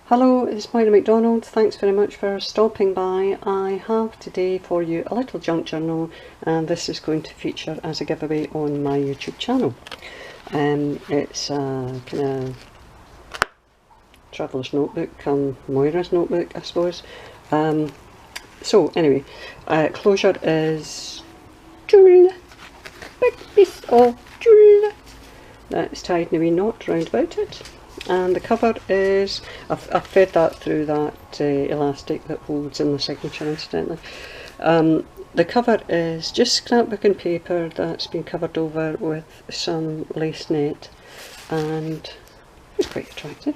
Hello, it's Moira McDonald. Thanks very much for stopping by. I have today for you a little junk journal, and this is going to feature as a giveaway on my YouTube channel. It's a kind of traveller's notebook, Moira's notebook I suppose. So anyway, closure is jewel, big piece of jewel that's tied in a wee knot round about it. And the cover is, I've fed that through that elastic that holds in the signature incidentally. The cover is just scrapbook and paper that's been covered over with some lace net, and it's quite attractive.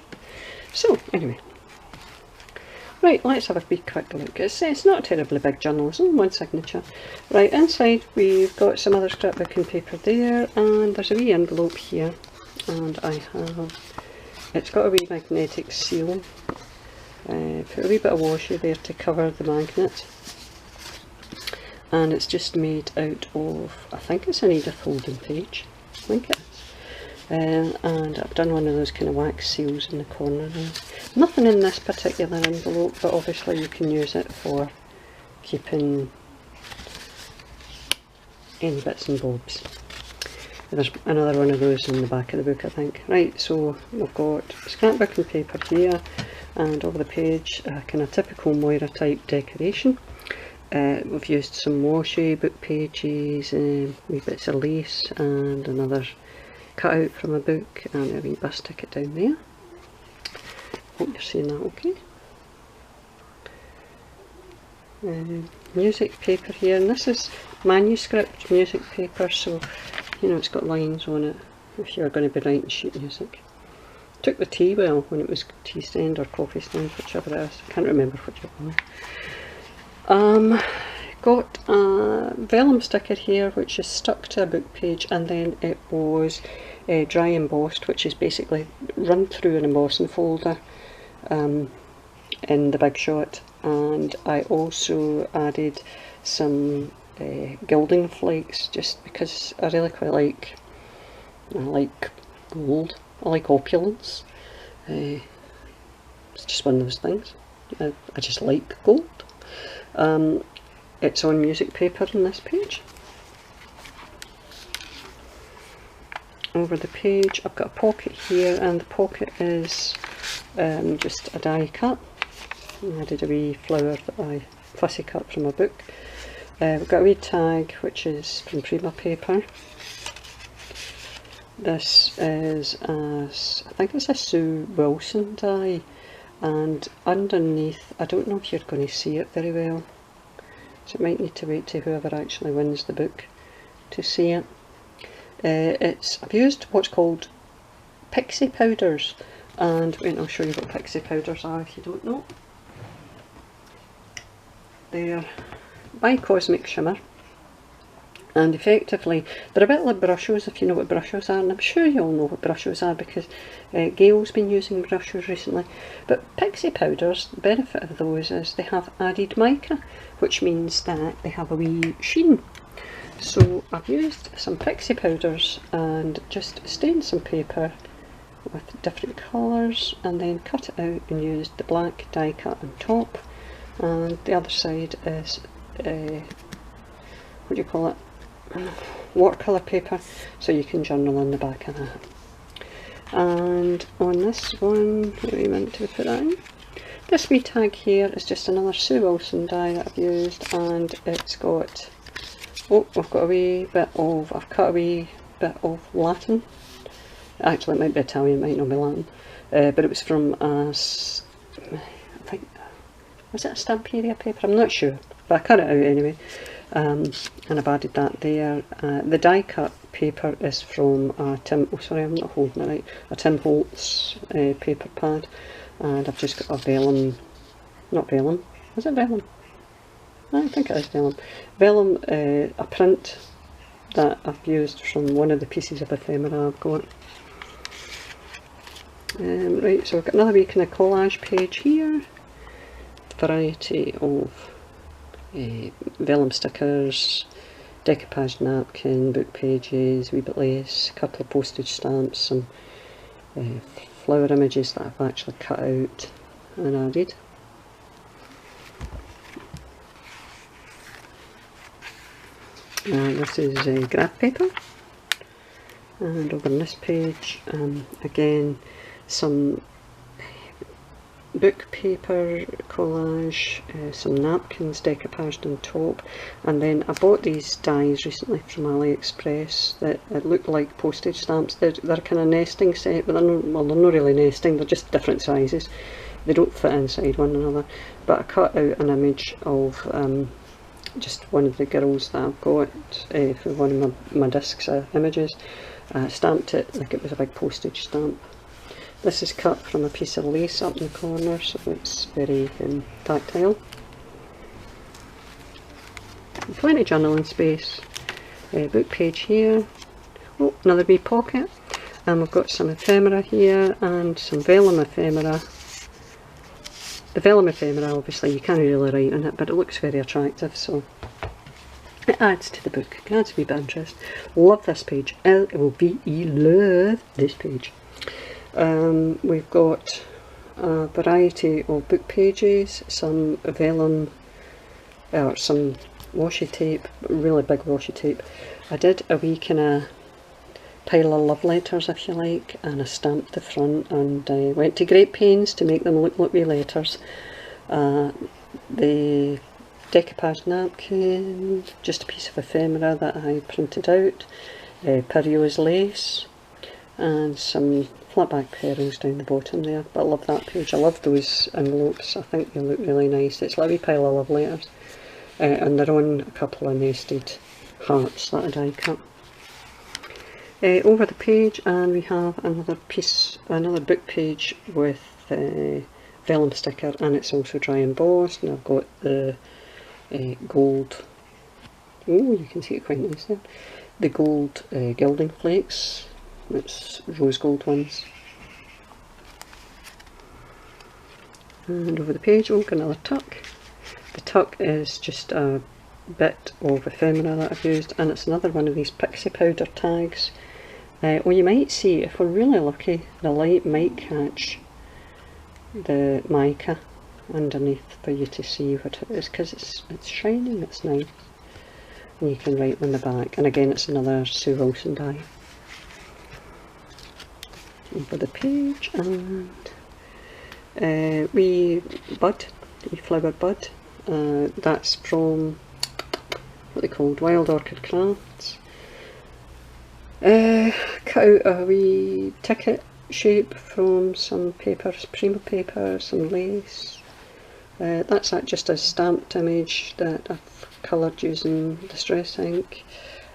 So anyway, right, let's have a wee quick look. It's not a terribly big journal, it's only one signature. Right, inside we've got some other scrapbook and paper there, and there's a wee envelope here, and it's got a wee magnetic seal. Put a wee bit of washi there to cover the magnet, and it's just made out of, I think it's an Edith Holden page, I think it is. And I've done one of those kind of wax seals in the corner there. Nothing in this particular envelope, but obviously you can use it for keeping any bits and bobs. There's another one of those in the back of the book, I think. Right, so we've got scrapbook and paper here, and over the page a kind of typical Moira type decoration. We've used some washi, book pages, wee bits of lace, and another cutout from a book, and a wee bus ticket down there. Hope you're seeing that okay. Music paper here, and this is manuscript music paper, so you know it's got lines on it if you're going to be writing sheet music. Took the tea well when it was tea stand or coffee stand, whichever it is, I can't remember whichever one. Got a vellum sticker here which is stuck to a book page, and then it was dry embossed, which is basically run through an embossing folder in the Big Shot. And I also added some gilding flakes, just because I really quite like gold. I like opulence. It's just one of those things. I just like gold. It's on music paper in this page. Over the page I've got a pocket here, and the pocket is just a die cut. I did a wee flower that I fussy cut from a book. We've got a wee tag which is from Prima paper. This is I think it's a Sue Wilson die, and underneath, I don't know if you're going to see it very well, so it might need to wait to whoever actually wins the book to see it. I've used what's called pixie powders, and wait, I'll show you what pixie powders are if you don't know. They're by Cosmic Shimmer, and effectively they're a bit like brushes, if you know what brushes are, and I'm sure you all know what brushes are because Gail's been using brushes recently. But pixie powders, the benefit of those is they have added mica, which means that they have a wee sheen. So I've used some pixie powders and just stained some paper with different colours, and then cut it out and used the black die cut on top, and the other side is what do you call it, watercolour paper, so you can journal on the back of that. And on this one, what do you want to put that in? This wee tag here is just another Sue Wilson die that I've used, and it's got, oh, I've got a wee bit of, I've cut a wee bit of Latin. Actually it might be Italian, it might not be Latin, but it was from I think, was it a Stamperia paper? I'm not sure, but I cut it out anyway, and I've added that there. The die cut paper is from Tim, oh sorry I'm not holding it right, a Tim Holtz paper pad, and I've just got a vellum, not vellum, is it vellum? I think it is vellum. Vellum, a print that I've used from one of the pieces of ephemera I've got. Right, so I've got another wee kind of collage page here. Variety of vellum stickers, decoupage napkin, book pages, wee bit lace, a couple of postage stamps, some flower images that I've actually cut out, and added. And this is graph paper. And over on this page, again, some book paper, collage, some napkins decoupaged on top, and then I bought these dies recently from AliExpress that look like postage stamps. They're kind of nesting set, but they're not really nesting, they're just different sizes. They don't fit inside one another, but I cut out an image of just one of the girls that I've got for one of my discs of images. Stamped it like it was a big postage stamp. This is cut from a piece of lace up in the corner, so it's very tactile. Plenty of journaling space. Book page here. Oh, another wee pocket. And we've got some ephemera here and some vellum ephemera. The vellum ephemera, obviously, you can't really write on it, but it looks very attractive, so it adds to the book. It adds a wee bit of interest. Love this page. L-O-V-E, love this page. We've got a variety of book pages, some vellum, or some washi tape, really big washi tape. I did a wee kind of pile of love letters, if you like, and I stamped the front and went to great pains to make them look like wee letters. The decoupaged napkin, just a piece of ephemera that I printed out, Perio's lace, and some flat back pearls down the bottom there. But I love that page. I love those envelopes. I think they look really nice. It's like a wee pile of love letters, and they're on a couple of nested hearts that I die cut. Over the page, and we have another book page with vellum sticker, and it's also dry embossed, and I've got the gold, oh, you can see it quite nice there, the gold gilding flakes. It's rose gold ones. And over the page, oh, got another tuck. The tuck is just a bit of ephemera that I've used, and it's another one of these pixie powder tags. Or you might see, if we're really lucky, the light might catch the mica underneath for you to see what it is, because it's shining, it's nice. And you can write on the back. And again, it's another Sue Wilson die. Over the page, and wee flower bud. That's from what they called Wild Orchid Crafts. Cut out a wee ticket shape from some papers, Prima paper, some lace. That's just a stamped image that I've coloured using distress ink.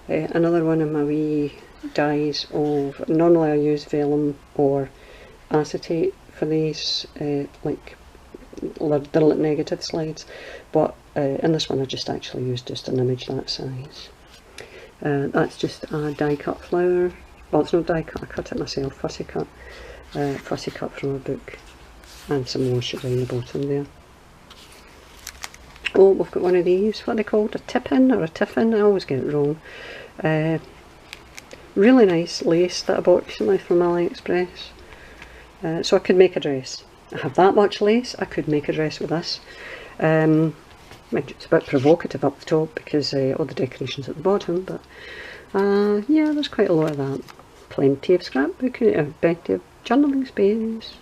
Another one of my wee dies of, normally I use vellum or acetate for these, like the negative slides, but in this one I just actually used just an image that size. That's just a die cut flower. Well, it's not die cut, I cut it myself, fussy cut from a book, and some washi around the bottom there. Oh, we've got one of these, what are they called, a tip-in or a tiffin, I always get it wrong. Really nice lace that I bought recently from AliExpress. So I could make a dress. I have that much lace, I could make a dress with this. It's a bit provocative up the top because all the decorations at the bottom, but yeah, there's quite a lot of that. Plenty of scrapbooking, plenty of journaling space.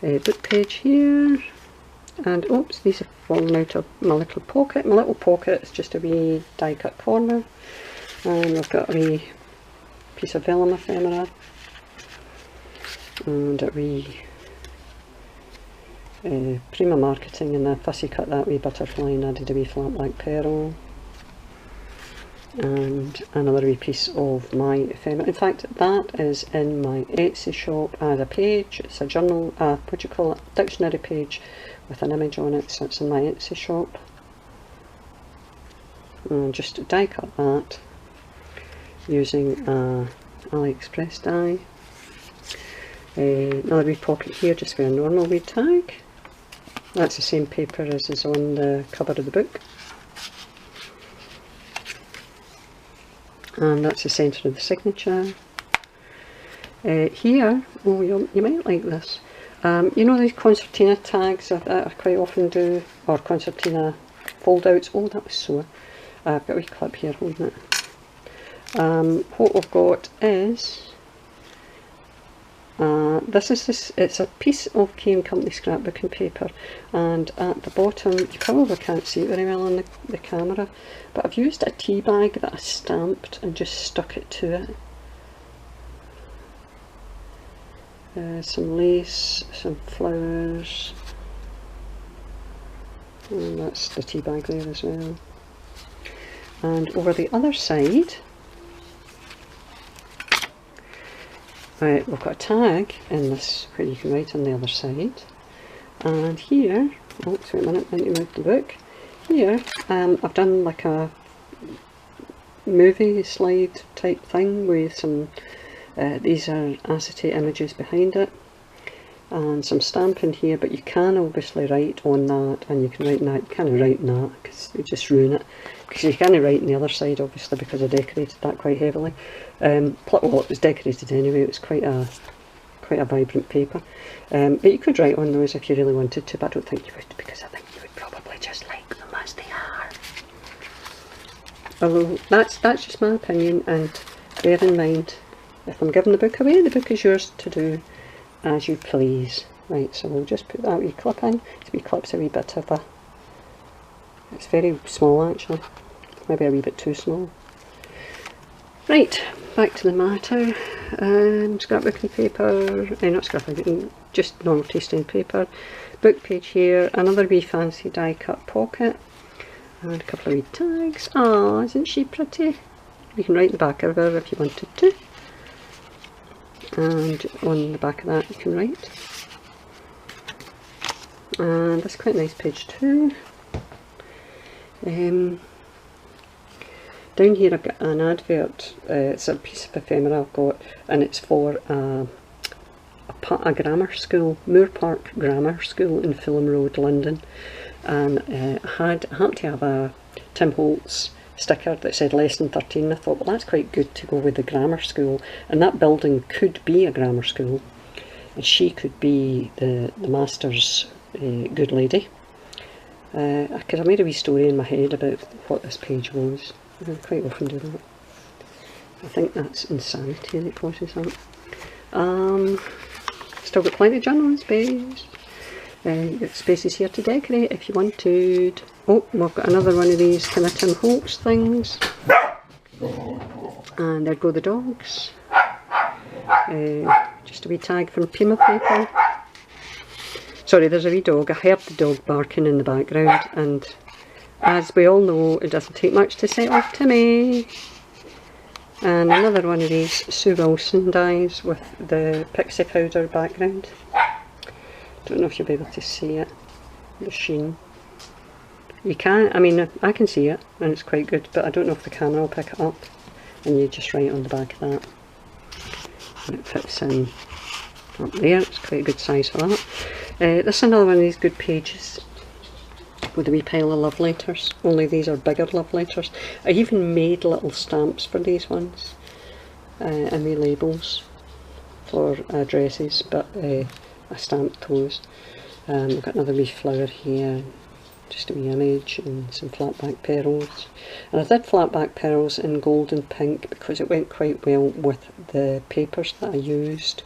Book page here, and oops, these have fallen out of my little pocket. My little pocket is just a wee die cut corner, and we've got a wee piece of vellum ephemera, and a wee Prima marketing, and I fussy cut that wee butterfly and added a wee flat black pearl, and another wee piece of my ephemera. In fact, that is in my Etsy shop as a page. It's a journal, what do you call it, dictionary page with an image on it, so it's in my Etsy shop. And just die cut that using AliExpress die. Another wee pocket here just with a normal wee tag. That's the same paper as is on the cover of the book. And that's the centre of the signature. Here, oh, you might like this. You know these concertina tags that I quite often do, or concertina fold outs. Oh, that was sore. I've got a wee clip here holding it. What we've got is it's a piece of K & Company scrapbooking paper, and at the bottom, you probably can't see it very well on the camera, but I've used a tea bag that I stamped and just stuck it to it. Some lace, some flowers, and that's the tea bag there as well. And over the other side, right, we've got a tag in this where you can write on the other side. And here, oh, wait a minute, I need to move the book. Here, I've done like a movie slide type thing with some, these are acetate images behind it, and some stamping here, but you can obviously write on that, and you can write on that. You can't write on that because you just ruin it, because you can't write on the other side obviously because I decorated that quite heavily. Well, it was decorated anyway, it was quite a vibrant paper, but you could write on those if you really wanted to, but I don't think you would, because I think you would probably just like them as they are. Although that's just my opinion, and bear in mind, if I'm giving the book away, the book is yours to do as you please. Right, so we'll just put that wee clip in. This wee clip's a wee bit of a, it's very small actually, maybe a wee bit too small. Right, back to the matter. Scrapbooking paper, not scrapbooking, just normal tasting paper. Book page here, another wee fancy die cut pocket, and a couple of wee tags. Ah, isn't she pretty? You can write the back of her if you wanted to. And on the back of that you can write. And that's quite a nice page too. Down here I've got an advert, it's a piece of ephemera I've got, and it's for a grammar school, Moor Park Grammar School in Fulham Road, London. And I happened to have a Tim Holtz sticker that said less than 13. I thought, well, that's quite good to go with the grammar school, and that building could be a grammar school, and she could be the master's good lady, because I made a wee story in my head about what this page was. I quite often do that. I think that's insanity that causes that. Still got plenty of journaling space. You've got spaces here to decorate if you wanted. Oh, we've got another one of these kind of Tim Holtz things. And there go the dogs. Just a wee tag from Pima paper. Sorry, there's a wee dog. I heard the dog barking in the background, and as we all know, it doesn't take much to set off Timmy. And another one of these Sue Wilson dies with the pixie powder background. Don't know if you'll be able to see it, the sheen. You can, I mean, I can see it and it's quite good, but I don't know if the camera will pick it up. And you just write on the back of that. And it fits in up there, it's quite a good size for that. This is another one of these good pages with a wee pile of love letters, only these are bigger love letters. I even made little stamps for these ones, and wee labels for addresses, but I stamped those. I've got another wee flower here, just a wee image, and some flat back pearls. And I did flat back pearls in gold and pink because it went quite well with the papers that I used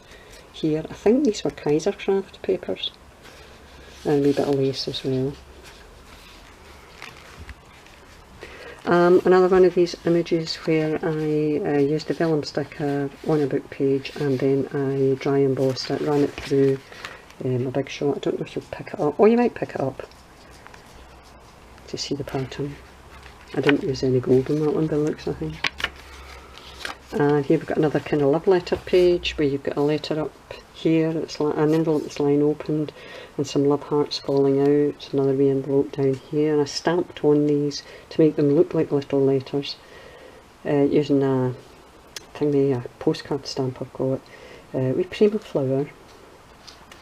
here. I think these were Kaisercraft papers, and a wee bit of lace as well. Another one of these images where I used a vellum sticker on a book page, and then I dry embossed it, ran it through a big shot. I don't know if you'll pick it up, or you might pick it up to see the pattern. I didn't use any gold on that one by the looks of things. And here we've got another kind of love letter page where you've got a letter up here, it's like an envelope that's lying opened, and some love hearts falling out. Another wee envelope down here, and I stamped on these to make them look like little letters, using a thingy, a postcard stamp I've got. We prima flower,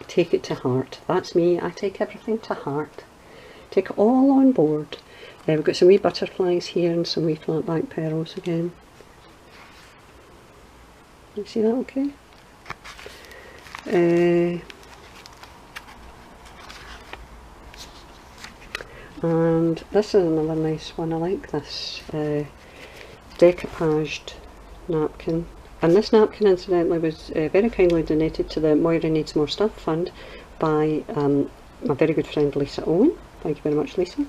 take it to heart. That's me, I take everything to heart. Take it all on board. We've got some wee butterflies here and some wee flat back pearls again. You see that okay? And this is another nice one. I like this decoupaged napkin. And this napkin, incidentally, was very kindly donated to the Moira Needs More Stuff Fund by my very good friend Lisa Owen. Thank you very much, Lisa.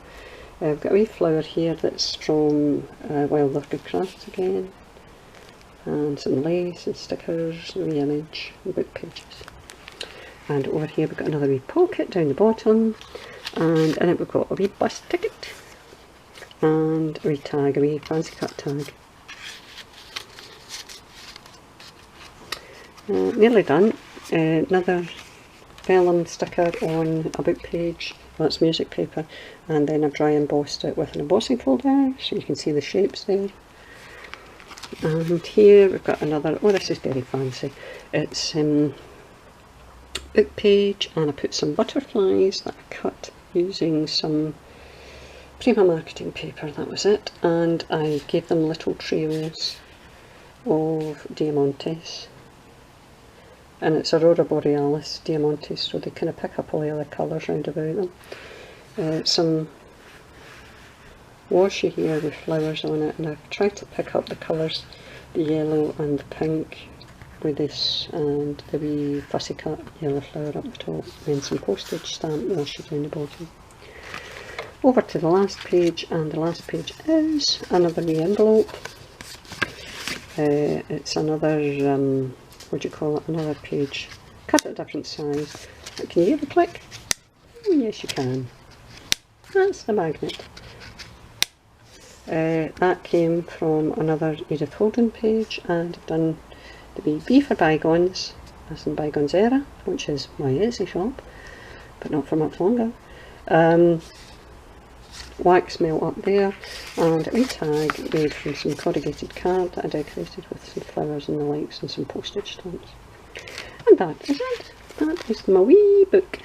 I've got a wee flower here that's from Wild Orchid Crafts again. And some lace and stickers, a wee image, and book pages. And over here we've got another wee pocket down the bottom. And in it we've got a wee bus ticket. And a wee tag, a wee fancy cut tag. Nearly done. Another vellum sticker on a book page. Well, it's music paper. And then I've dry embossed it with an embossing folder, so you can see the shapes there. And here we've got another, oh, this is very fancy. It's book page, and I put some butterflies that I cut using some Prima marketing paper, that was it. And I gave them little trios of diamantes. And it's Aurora Borealis diamantes, so they kind of pick up all the other colours round about them. Some washi here with flowers on it, and I've tried to pick up the colours, the yellow and the pink with this, and the wee fussy cut yellow flower up the top, and then some postage stamp washi down the bottom. Over to the last page, and the last page is another wee envelope. It's another, what do you call it, another page, cut at a different size. Can you hear the click? Oh, yes you can. That's the magnet. That came from another Edith Holden page, and I've done the wee B for Bygones, as in Bygones Era, which is my Etsy shop, but not for much longer. Wax melt up there, and a wee tag made from some corrugated card that I decorated with some flowers and the likes and some postage stamps. And that is it. That is my wee book.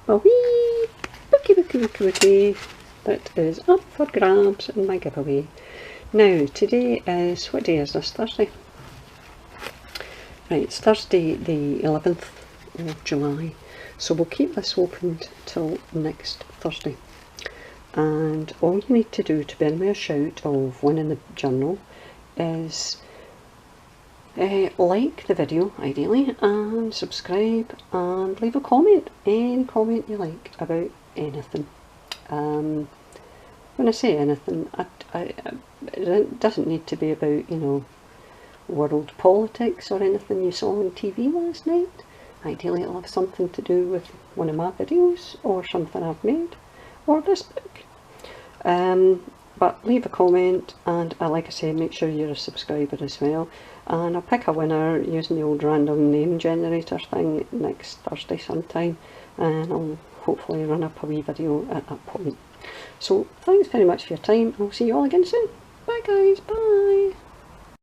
My wee bookie that is up for grabs in my giveaway. Now, today is, what day is this? Thursday? Right, it's Thursday the 11th of July, so we'll keep this opened till next Thursday. And all you need to do to win me a shout of winning the journal is like the video, ideally, and subscribe, and leave a comment, any comment you like about anything. When I say anything, it doesn't need to be about, you know, world politics or anything you saw on TV last night. Ideally it'll have something to do with one of my videos, or something I've made, or this book. But leave a comment, and like I say, make sure you're a subscriber as well, and I'll pick a winner using the old random name generator thing next Thursday sometime, and I'll hopefully run up a wee video at that point. So thanks very much for your time. I'll see you all again soon. Bye guys, bye.